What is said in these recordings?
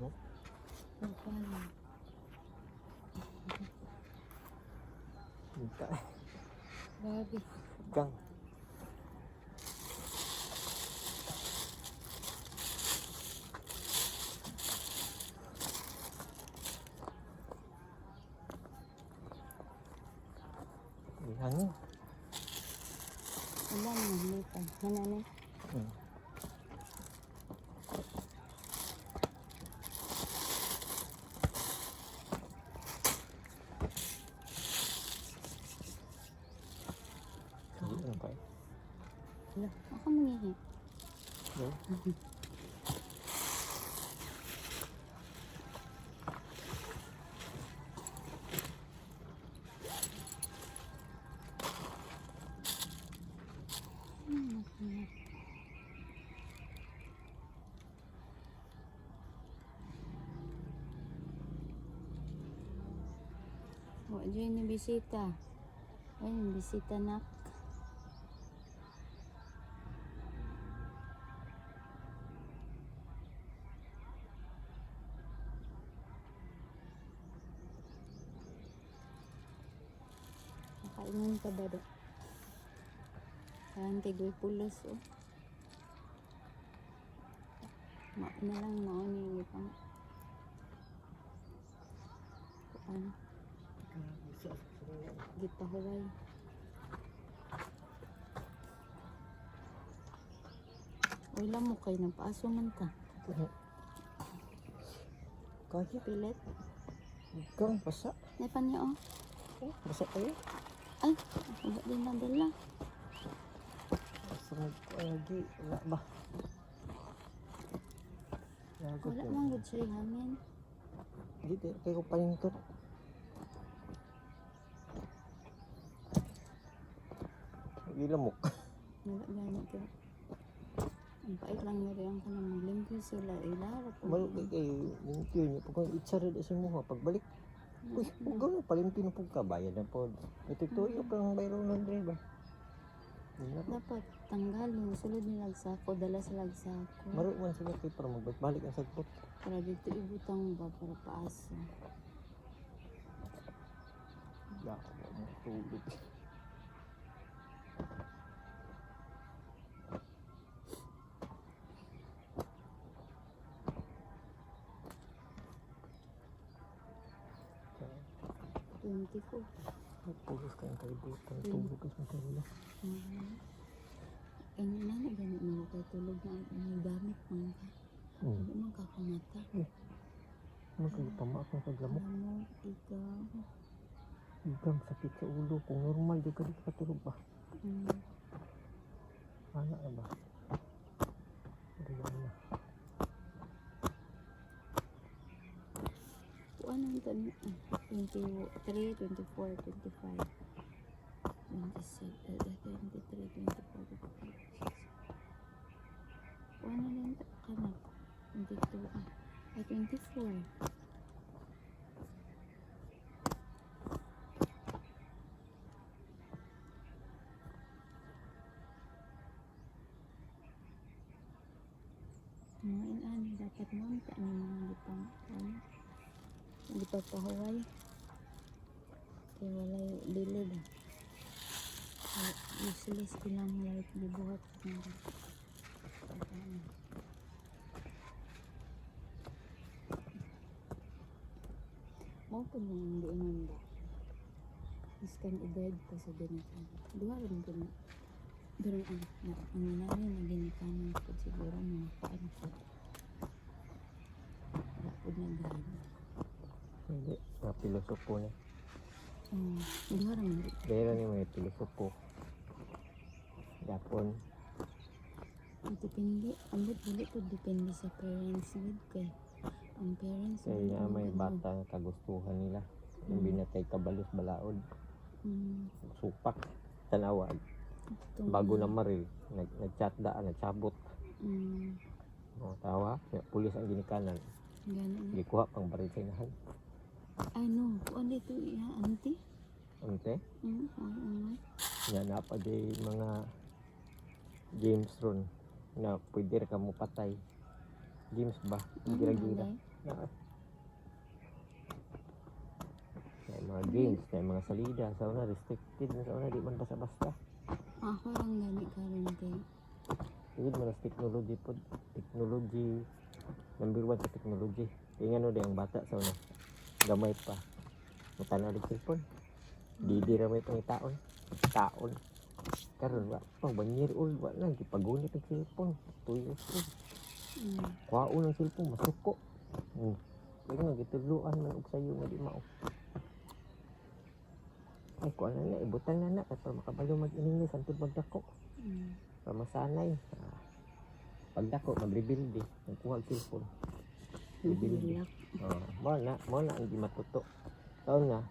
mo? Pagpala. Hindi. Grabe. Gang. May hangin. Wala mo, lipad. Manani. Hindi ano kayo? Wala. Ako mangihi. No? Wala dyan yung bisita. Ayun, bisita nak. Nakainom ka ba do? Parang tigoy pulos oh. Na lang noon yung ipang. Ano? Gipahuway. Wala mo kayo ng paaso man ta. Kaya? Pilit. Gang, basa. May pa niya oh. Basa kayo? Ay, wala din na dala. Basa lagi. Wala ba? Lagot Wala yun. mang good siya hangin. Hindi, kayo ko palintot. Ilamok. Wala gano'n ko. Ang pait lang nyo rin ka na maglimpyo sila. Ilarap po. Malo kayo, limpyo niyo. Pag itsara na sa mga pagbalik. Uy, kung gano'n, palimpyo na po ka. Bayad na po. Ito ito kang bayro ng driver. Dapat tanggalin. Sulod nila lagsako. Dala sa lagsako. Maro man sila kayo para magbalik ang sagbot. Para dito ibutang ba para paasa. Ya, mo tulog. Twenty-four. Pulos kayong kalibutan. Tulog ka sa tulog. Eh, nana ganit mo kayo tulog na may gamit pang ka. Hindi man kakamata. Ano kayo pamaak ng paglamok? Alam mo, ikaw. Igang sakit sa ulo. Kung normal, di ka dito katulog ba? Ano na ba? Diyan na. Kung ano yung tanong? 23, 24, 25. 26, 23, 24, 25. Kung ano lang ka na? 22, 24. Mga inani, dapat mo ta ano mga lipang hindi pa pahuway kaya wala yung bilid useless ilang light dibuhat mo po nang diingon ba iskan i-bed pa sa ganito duha rin ko na pero ang namin na ginikanan ko siguro mga paano po wala po na gano'n. Hindi, mga pilosopo na. Duha rin. Dahil ni mga pilosopo. Japon. Depende. Ambot dili ko depende sa parents with kay ang parents Kaya na may bata na kagustuhan nila. Yung binatay kabalos balaod. Supak. Tanawag. Bago na maril. Nag-chat daan, nagsabot. Tawa. Pulis ang ginikanan. Gano'n. Gikuha pang baril sa inahan. Ano? Kung dito iya, auntie? Ante? Yan na pa di mga James ron na pwede ka mo patay. James ba? Gira-gira. May mga games, may mga salida. Sa una, restricted na sa una, di man basta-basta. Ako lang gani karon kay Tigid mo na sa technology po. Technology. Number 1 sa technology. Kaya nga no, di ang bata sa una. Gamay pa. Matanaw ng cellphone. Di ramay pang taon. Taon. Karon wa. Pang 1 year old. Wa lang. Gipagunit ng cellphone. 2 years old. Kwao ng cellphone. Masuko. Kaya nga, gituluan man og sayo nga di mao. Ay, kuha na na. Ibutang na na. At para makabalo mag-English. Antod magdako. Para masanay. Pagdako, mag-rebuild eh. Nagkuha ang cellphone. Rebuild. Mo na ang di matuto. Taon nga,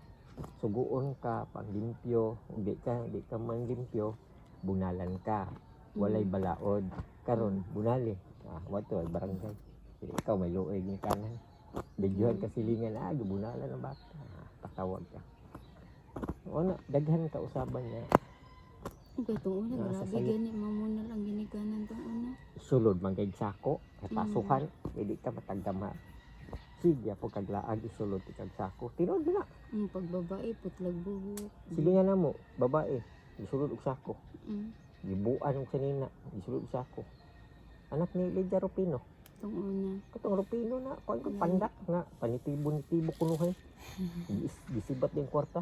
suguon ka, panglimpyo, di ka man limpyo, bunalan ka. Walay balaod. Karon, bunali. Wato ay barangay. Ikaw may luoy ng kanan. Bidyohan ka silingan, gibunalan ang bata. Patawag ka. Una, daghan ka usaban niya. Okay, itong una, Nasa grabe sayo. gani, mamunal ang ginikanan itong una. Sulod man kay sako, kay pasukan, hindi ka matagdama. Sige po kaglaag isulod kag sako. Tinod na. Pagbabae, putlag buhok. Silingan na mo, babae, isulod og sako. Mm. Gibuan og sanina, isulod og sako. Anak ni Lydia Rupino. Itong una. Katong Rupino na, kung pandak nga, panitibo-nitibo kunuhay. Gisibat din kwarta.